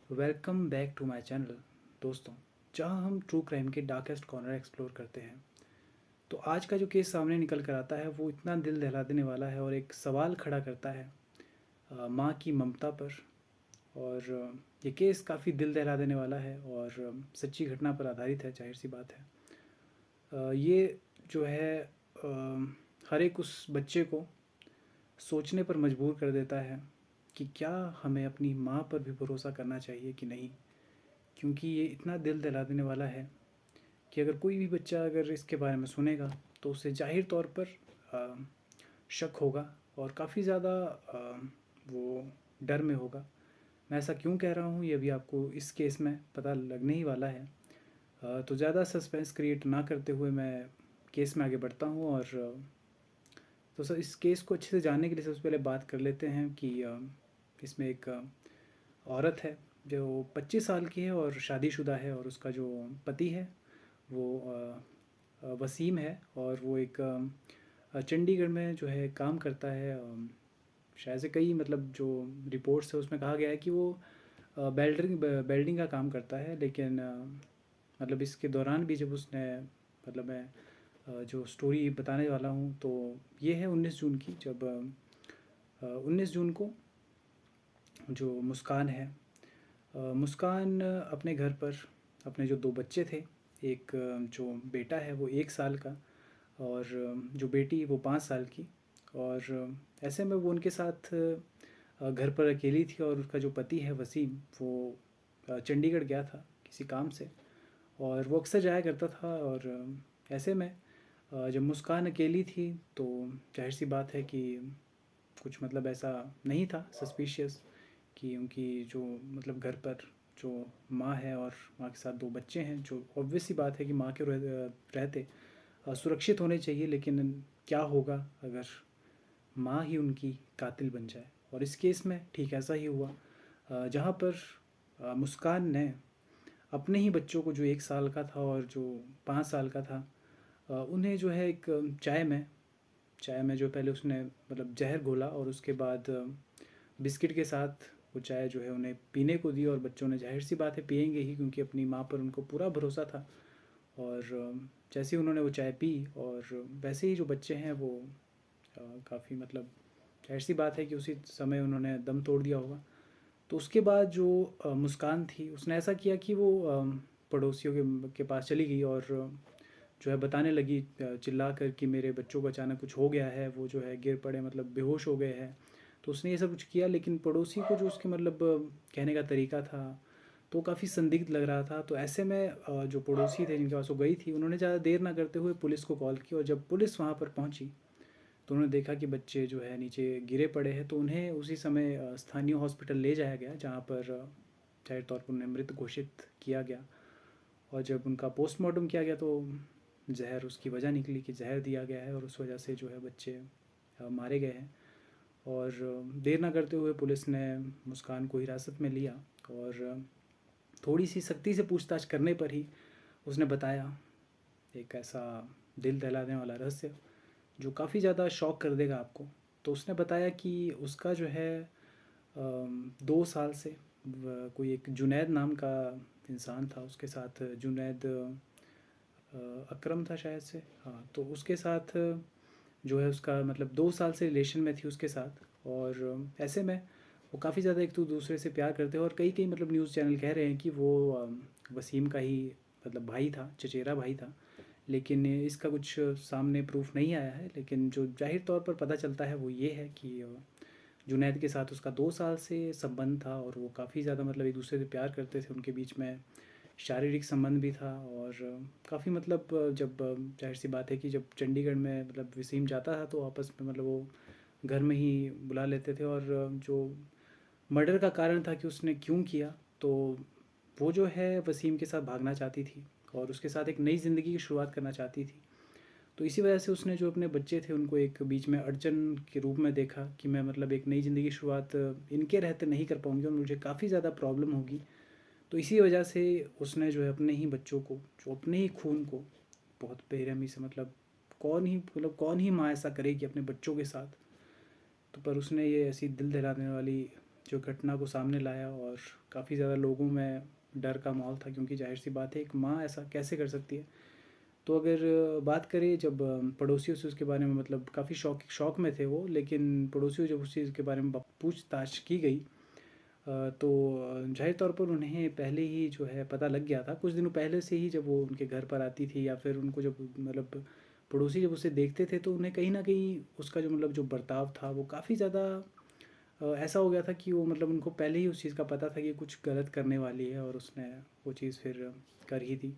Welcome back to my channel दोस्तों, जहां हम ट्रू क्राइम के डार्केस्ट कॉर्नर एक्सप्लोर करते हैं। तो आज का जो केस सामने निकल कर आता है वो इतना दिल दहला देने वाला है और एक सवाल खड़ा करता है माँ की ममता पर। और ये केस काफ़ी दिल दहला देने वाला है और सच्ची घटना पर आधारित है, जाहिर सी बात है। ये जो है हर एक उस बच्चे को सोचने पर मजबूर कर देता है कि क्या हमें अपनी माँ पर भी भरोसा करना चाहिए कि नहीं, क्योंकि ये इतना दिल दहला देने वाला है कि अगर कोई भी बच्चा अगर इसके बारे में सुनेगा तो उसे जाहिर तौर पर अ, शक होगा और काफ़ी ज़्यादा वो डर में होगा। मैं ऐसा क्यों कह रहा हूँ ये भी आपको इस केस में पता लगने ही वाला है। तो ज़्यादा सस्पेंस क्रिएट ना करते हुए मैं केस में आगे बढ़ता हूँ। और तो सर इस केस को अच्छे से जानने के लिए सबसे पहले बात कर लेते हैं कि इसमें एक औरत है जो 25 साल की है और शादीशुदा है, और उसका जो पति है वो वसीम है, और वो एक चंडीगढ़ में जो है काम करता है। शायद से कई मतलब जो रिपोर्ट्स है उसमें कहा गया है कि वो बेल्डरिंग बेल्डिंग का काम करता है। लेकिन मतलब इसके दौरान भी जब उसने मतलब मैं जो स्टोरी बताने वाला हूँ तो ये है 19 जून की, जब 19 जून को जो मुस्कान है, मुस्कान अपने घर पर अपने जो दो बच्चे थे, एक जो बेटा है वो 1 साल का और जो बेटी वो 5 साल की। और ऐसे में वो उनके साथ घर पर अकेली थी, और उसका जो पति है वसीम वो चंडीगढ़ गया था किसी काम से, और वो अक्सर जाया करता था। और ऐसे में जब मुस्कान अकेली थी तो जाहिर सी बात है कि कुछ मतलब ऐसा नहीं था सस्पिशियस कि उनकी जो मतलब घर पर जो माँ है और माँ के साथ दो बच्चे हैं, जो ऑब्वियस सी बात है कि माँ के रहते सुरक्षित होने चाहिए। लेकिन क्या होगा अगर माँ ही उनकी कातिल बन जाए। और इस केस में ठीक ऐसा ही हुआ, जहाँ पर मुस्कान ने अपने ही बच्चों को, जो 1 साल का था और जो 5 साल का था, उन्हें जो है एक चाय में जो पहले उसने मतलब जहर घोला और उसके बाद बिस्किट के साथ वो चाय जो है उन्हें पीने को दी। और बच्चों ने जाहिर सी बात है पिएंगे ही, क्योंकि अपनी माँ पर उनको पूरा भरोसा था। और जैसे ही उन्होंने वो चाय पी, और वैसे ही जो बच्चे हैं वो काफ़ी मतलब जाहिर सी बात है कि उसी समय उन्होंने दम तोड़ दिया होगा। तो उसके बाद जो मुस्कान थी उसने ऐसा किया कि वो पड़ोसियों के पास चली गई और जो है बताने लगी चिल्ला कर कि मेरे बच्चों को अचानक कुछ हो गया है, वो जो है गिर पड़े मतलब बेहोश हो गए हैं। तो उसने ये सब कुछ किया, लेकिन पड़ोसी को जो उसके मतलब कहने का तरीका था तो काफ़ी संदिग्ध लग रहा था। तो ऐसे में जो पड़ोसी थे जिनके पास वो गई थी, उन्होंने ज़्यादा देर ना करते हुए पुलिस को कॉल की। और जब पुलिस वहाँ पर पहुँची तो उन्होंने देखा कि बच्चे जो है नीचे गिरे पड़े हैं। तो उन्हें उसी समय स्थानीय हॉस्पिटल ले जाया गया, जहाँ पर जाहिर तौर पर उन्हें मृत घोषित किया गया। और जब उनका पोस्टमार्टम किया गया तो जहर उसकी वजह निकली कि जहर दिया गया है, और उस वजह से जो है बच्चे मारे गए हैं। और देर ना करते हुए पुलिस ने मुस्कान को हिरासत में लिया, और थोड़ी सी सख्ती से पूछताछ करने पर ही उसने बताया एक ऐसा दिल दहला देने वाला रहस्य जो काफ़ी ज़्यादा शॉक कर देगा आपको। तो उसने बताया कि उसका जो है 2 साल से कोई एक जुनैद नाम का इंसान था उसके साथ, जुनैद अकरम था शायद से, हाँ। तो उसके साथ जो है उसका मतलब 2 साल से रिलेशन में थी उसके साथ। और ऐसे में वो काफ़ी ज़्यादा एक तो दूसरे से प्यार करते हैं, और कई कई मतलब न्यूज़ चैनल कह रहे हैं कि वो वसीम का ही मतलब भाई था, चचेरा भाई था। लेकिन इसका कुछ सामने प्रूफ नहीं आया है। लेकिन जो जाहिर तौर पर पता चलता है वो ये है कि जुनैद के साथ उसका 2 साल से संबंध था, और वो काफ़ी ज़्यादा मतलब एक दूसरे से प्यार करते थे, उनके बीच में शारीरिक संबंध भी था। और काफ़ी मतलब जब जाहिर सी बात है कि जब चंडीगढ़ में मतलब वसीम जाता था तो आपस में मतलब वो घर में ही बुला लेते थे। और जो मर्डर का कारण था कि उसने क्यों किया, तो वो जो है वसीम के साथ भागना चाहती थी और उसके साथ एक नई ज़िंदगी की शुरुआत करना चाहती थी। तो इसी वजह से उसने जो अपने बच्चे थे उनको एक बीच में अड़चन के रूप में देखा कि मैं मतलब एक नई ज़िंदगी की शुरुआत इनके रहते नहीं कर पाऊँगी और मुझे काफ़ी ज़्यादा प्रॉब्लम होगी। तो इसी वजह से उसने जो है अपने ही बच्चों को, जो अपने ही खून को बहुत बेरहमी से मतलब कौन ही माँ ऐसा करेगी अपने बच्चों के साथ। तो पर उसने ये ऐसी दिल दहला देने वाली जो घटना को सामने लाया और काफ़ी ज़्यादा लोगों में डर का माहौल था, क्योंकि जाहिर सी बात है एक माँ ऐसा कैसे कर सकती है। तो अगर बात करें जब पड़ोसियों से उसके बारे में मतलब काफ़ी शौक में थे वो, लेकिन पड़ोसियों जब उस चीज़ के बारे में पूछताछ की गई तो ज़ाहिर तौर पर उन्हें पहले ही जो है पता लग गया था, कुछ दिनों पहले से ही, जब वो उनके घर पर आती थी या फिर उनको जब मतलब पड़ोसी जब उसे देखते थे तो उन्हें कहीं ना कहीं उसका जो मतलब जो बर्ताव था वो काफ़ी ज़्यादा ऐसा हो गया था कि वो मतलब उनको पहले ही उस चीज़ का पता था कि कुछ गलत करने वाली है, और उसने वो चीज़ फिर कर ही दी।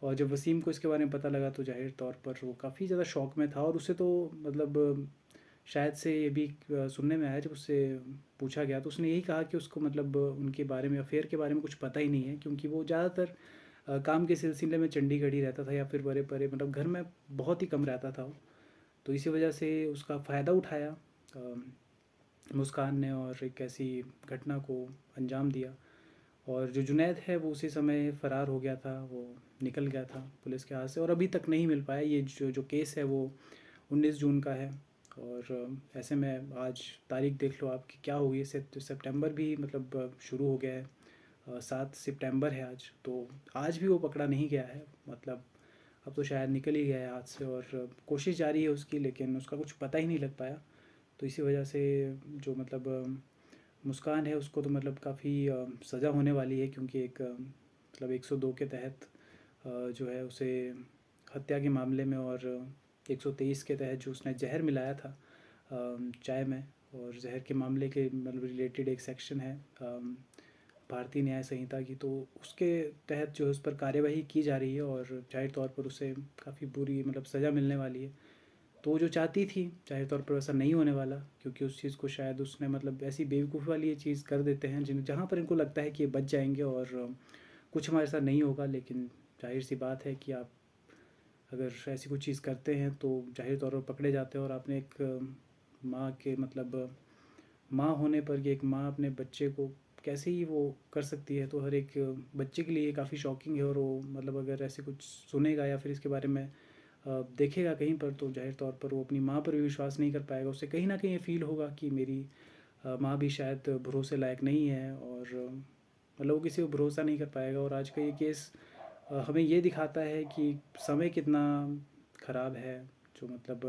और जब वसीम को इसके बारे में पता लगा तो ज़ाहिर तौर पर वो काफ़ी ज़्यादा शौक में था, और उसे तो मतलब शायद से ये भी सुनने में आया, जब उससे पूछा गया तो उसने यही कहा कि उसको मतलब उनके बारे में, अफेयर के बारे में कुछ पता ही नहीं है, क्योंकि वो ज़्यादातर काम के सिलसिले में चंडीगढ़ ही रहता था, या फिर बड़े बड़े मतलब घर में बहुत ही कम रहता था वो। तो इसी वजह से उसका फ़ायदा उठाया मुस्कान ने, और एक ऐसी घटना को अंजाम दिया। और जो जुनैद है वो उसी समय फ़रार हो गया था, वो निकल गया था पुलिस के हाथ से, और अभी तक नहीं मिल पाया। ये जो जो केस है वो 19 जून का है, और ऐसे में आज तारीख देख लो आप कि क्या होगी। सितंबर भी मतलब शुरू हो गया है, 7 सितंबर है आज, तो आज भी वो पकड़ा नहीं गया है। मतलब अब तो शायद निकल ही गया है हाथ से, और कोशिश जारी है उसकी, लेकिन उसका कुछ पता ही नहीं लग पाया। तो इसी वजह से जो मतलब मुस्कान है उसको तो मतलब काफ़ी सज़ा होने वाली है, क्योंकि एक मतलब 102 के तहत जो है उसे हत्या के मामले में, और 123 के तहत जो उसने जहर मिलाया था चाय में, और जहर के मामले के मतलब रिलेटेड एक सेक्शन है भारतीय न्याय संहिता की, तो उसके तहत जो है उस पर कार्यवाही की जा रही है, और जाहिर तौर पर उसे काफ़ी बुरी मतलब सज़ा मिलने वाली है। तो वो जो चाहती थी जाहिर तौर पर वैसा नहीं होने वाला, क्योंकि उस चीज़ को शायद उसने मतलब ऐसी बेवकूफ़ी वाली ये चीज़ कर देते हैं जिन जहाँ पर इनको लगता है कि ये बच जाएंगे और कुछ हमारे साथ नहीं होगा, लेकिन जाहिर सी बात है कि आप अगर ऐसी कुछ चीज़ करते हैं तो जाहिर तौर पर पकड़े जाते हैं। और आपने एक माँ के मतलब माँ होने पर, कि एक माँ अपने बच्चे को कैसे ही वो कर सकती है, तो हर एक बच्चे के लिए ये काफ़ी शॉकिंग है। और वो मतलब अगर ऐसे कुछ सुनेगा या फिर इसके बारे में देखेगा कहीं पर, तो जाहिर तौर पर वो अपनी माँ पर भी विश्वास नहीं कर पाएगा। उसे कहीं ना कहीं ये फील होगा कि मेरी माँ भी शायद भरोसे लायक नहीं है, और मतलब वो किसी को भरोसा नहीं कर पाएगा। और आज का ये केस हमें ये दिखाता है कि समय कितना ख़राब है, जो मतलब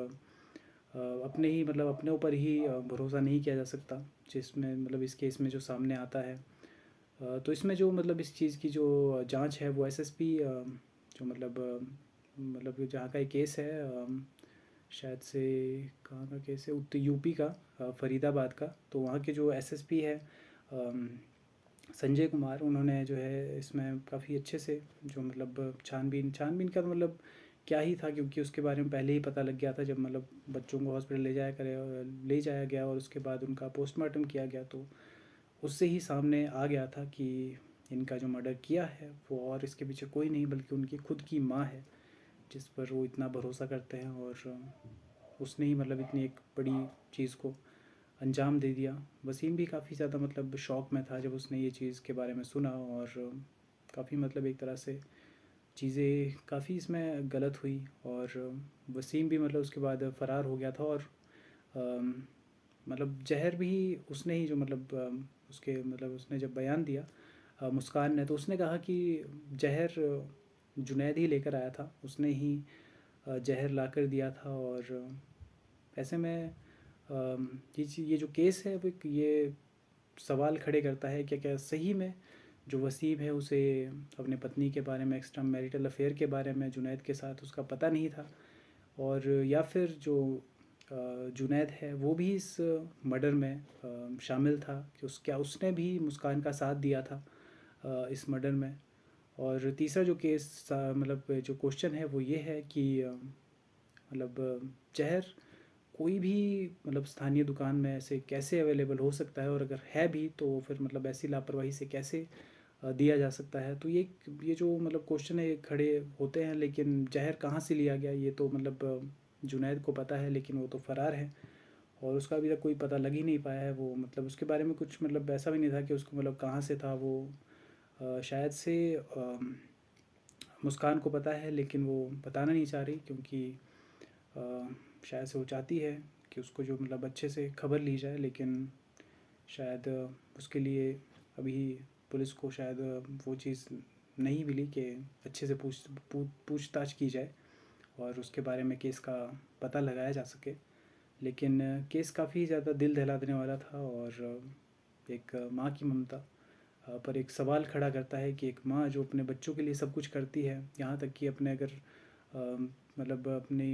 अपने ही मतलब अपने ऊपर ही भरोसा नहीं किया जा सकता, जिसमें मतलब इस केस में जो सामने आता है। तो इसमें जो मतलब इस चीज़ की जो जांच है वो एसएसपी जो मतलब जहाँ का ये केस है शायद से कहाँ का केस है, उत्तर यूपी का फरीदाबाद का। तो वहाँ के जो एसएसपी है अम, संजय कुमार, उन्होंने जो है इसमें काफ़ी अच्छे से जो मतलब छानबीन छानबीन का तो मतलब क्या ही था, क्योंकि उसके बारे में पहले ही पता लग गया था, जब मतलब बच्चों को हॉस्पिटल ले जाया गया और उसके बाद उनका पोस्टमार्टम किया गया, तो उससे ही सामने आ गया था कि इनका जो मर्डर किया है वो और इसके पीछे कोई नहीं बल्कि उनकी खुद की माँ है, जिस पर वो इतना भरोसा करते हैं। और उसने ही मतलब इतनी एक बड़ी चीज़ को अंजाम दे दिया। वसीम भी काफ़ी ज़्यादा मतलब शौक में था जब उसने ये चीज़ के बारे में सुना, और काफ़ी मतलब एक तरह से चीज़ें काफ़ी इसमें गलत हुई। और वसीम भी मतलब उसके बाद फ़रार हो गया था, और अम, मतलब जहर भी उसने ही जो मतलब उसके मतलब उसने जब बयान दिया मुस्कान ने, तो उसने कहा कि जहर जुनैद ही लेकर आया था, उसने ही जहर ला कर दिया था। और ऐसे में ये जो केस है वो ये सवाल खड़े करता है कि क्या सही में जो वसीम है उसे अपने पत्नी के बारे में, एक्स्ट्रा मैरिटल अफेयर के बारे में जुनैद के साथ उसका पता नहीं था, और या फिर जो जुनैद है वो भी इस मर्डर में शामिल था, कि क्या उसने भी मुस्कान का साथ दिया था इस मर्डर में। और तीसरा जो मतलब जो क्वेश्चन है वो ये है कि मतलब जहर कोई भी मतलब स्थानीय दुकान में ऐसे कैसे अवेलेबल हो सकता है, और अगर है भी तो फिर मतलब ऐसी लापरवाही से कैसे दिया जा सकता है। तो ये जो मतलब क्वेश्चन है ये खड़े होते हैं, लेकिन जहर कहाँ से लिया गया ये तो मतलब जुनैद को पता है, लेकिन वो तो फ़रार है, और उसका अभी तक कोई पता लग ही नहीं पाया है। वो मतलब उसके बारे में कुछ मतलब ऐसा भी नहीं था कि उसको मतलब कहाँ से था वो शायद से मुस्कान को पता है, लेकिन वो बताना नहीं चाह रही, क्योंकि शायद से वो चाहती है कि उसको जो मतलब अच्छे से खबर ली जाए, लेकिन शायद उसके लिए अभी पुलिस को शायद वो चीज़ नहीं मिली कि अच्छे से पूछताछ की जाए और उसके बारे में केस का पता लगाया जा सके। लेकिन केस काफ़ी ज़्यादा दिल दहला देने वाला था और एक माँ की ममता पर एक सवाल खड़ा करता है कि एक माँ जो अपने बच्चों के लिए सब कुछ करती है, यहाँ तक कि अपने अगर मतलब अपने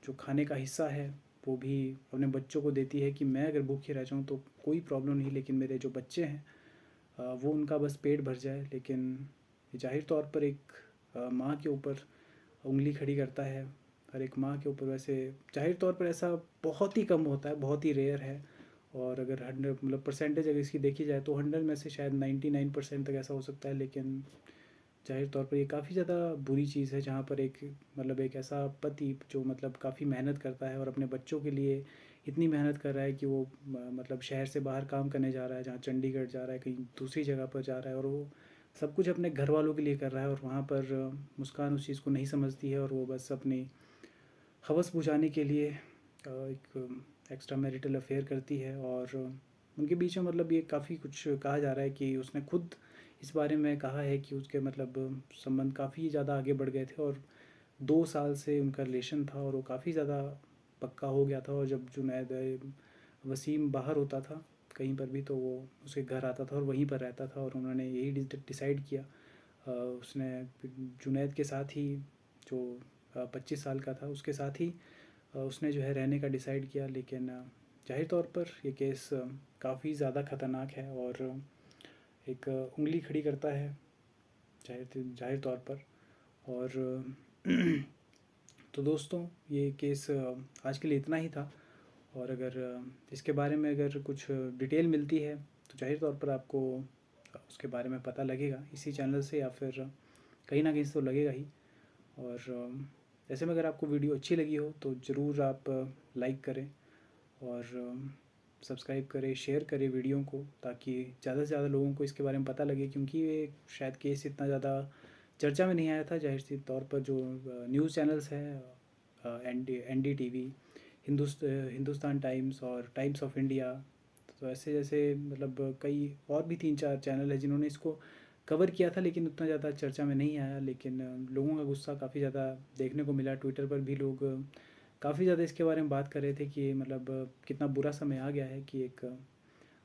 जो खाने का हिस्सा है वो भी अपने बच्चों को देती है कि मैं अगर भूखे रह जाऊँ तो कोई प्रॉब्लम नहीं, लेकिन मेरे जो बच्चे हैं वो उनका बस पेट भर जाए। लेकिन जाहिर तौर पर एक माँ के ऊपर उंगली खड़ी करता है, हर एक माँ के ऊपर। वैसे जाहिर तौर पर ऐसा बहुत ही कम होता है, बहुत ही रेयर है। और अगर 100 मतलब परसेंटेज अगर इसकी देखी जाए तो 100 में से शायद 99% तक ऐसा हो सकता है। लेकिन जाहिर तौर पर ये काफ़ी ज़्यादा बुरी चीज़ है जहाँ पर एक मतलब एक ऐसा पति जो मतलब काफ़ी मेहनत करता है और अपने बच्चों के लिए इतनी मेहनत कर रहा है कि वो मतलब शहर से बाहर काम करने जा रहा है, जहाँ चंडीगढ़ जा रहा है, कहीं दूसरी जगह पर जा रहा है, और वो सब कुछ अपने घर वालों के लिए कर रहा है। और वहाँ पर मुस्कान उस चीज़ को नहीं समझती है और वो बस अपनी हवस बुझाने के लिए एक एक्स्ट्रा मैरिटल अफेयर करती है। और उनके बीच में मतलब ये काफ़ी कुछ कहा जा रहा है कि उसने खुद इस बारे में कहा है कि उसके मतलब संबंध काफ़ी ज़्यादा आगे बढ़ गए थे और 2 साल से उनका रिलेशन था और वो काफ़ी ज़्यादा पक्का हो गया था। और जब जुनैद वसीम बाहर होता था कहीं पर भी तो वो उसके घर आता था और वहीं पर रहता था, और उन्होंने यही डिसाइड किया उसने जुनैद के साथ ही जो 25 साल का था उसके साथ ही उसने जो है रहने का डिसाइड किया। लेकिन जाहिर तौर पर ये केस काफ़ी ज़्यादा ख़तरनाक है और एक उंगली खड़ी करता है जाहिर जाहिर तौर पर। और तो दोस्तों ये केस आज के लिए इतना ही था। और अगर इसके बारे में अगर कुछ डिटेल मिलती है तो जाहिर तौर पर आपको उसके बारे में पता लगेगा इसी चैनल से, या फिर कहीं ना कहीं से तो लगेगा ही। और ऐसे में अगर आपको वीडियो अच्छी लगी हो तो ज़रूर आप लाइक करें और सब्सक्राइब करें, शेयर करें वीडियो को, ताकि ज़्यादा से ज़्यादा लोगों को इसके बारे में पता लगे। क्योंकि ये शायद केस इतना ज़्यादा चर्चा में नहीं आया था। जाहिर सी तौर पर जो न्यूज़ चैनल्स हैं NDTV, हिंदुस्तान टाइम्स और टाइम्स ऑफ इंडिया, तो ऐसे जैसे मतलब कई और भी 3-4 चैनल है जिन्होंने इसको कवर किया था, लेकिन उतना ज़्यादा चर्चा में नहीं आया। लेकिन लोगों का गुस्सा काफ़ी ज़्यादा देखने को मिला। ट्विटर पर भी लोग काफ़ी ज़्यादा इसके बारे में बात कर रहे थे कि मतलब कितना बुरा समय आ गया है कि एक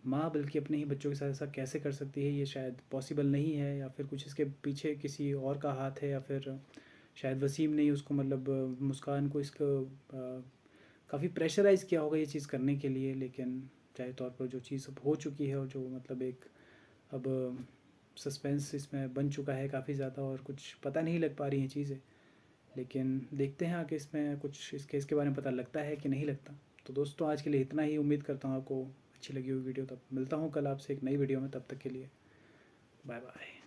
माँ बल्कि अपने ही बच्चों के साथ ऐसा कैसे कर सकती है, ये शायद पॉसिबल नहीं है, या फिर कुछ इसके पीछे किसी और का हाथ है, या फिर शायद वसीम ने ही उसको मतलब मुस्कान को इसको काफ़ी प्रेशराइज़ किया होगा ये चीज़ करने के लिए। लेकिन जाहिर तौर पर जो चीज़ अब हो चुकी है और जो मतलब एक अब सस्पेंस इसमें बन चुका है काफ़ी ज़्यादा, और कुछ पता नहीं लग पा रही हैं चीज़ें। लेकिन देखते हैं आगे इसमें कुछ इस केस के बारे में पता लगता है कि नहीं लगता। तो दोस्तों आज के लिए इतना ही। उम्मीद करता हूँ आपको अच्छी लगी हुई वीडियो। तब मिलता हूँ कल आपसे एक नई वीडियो में, तब तक के लिए बाय बाय।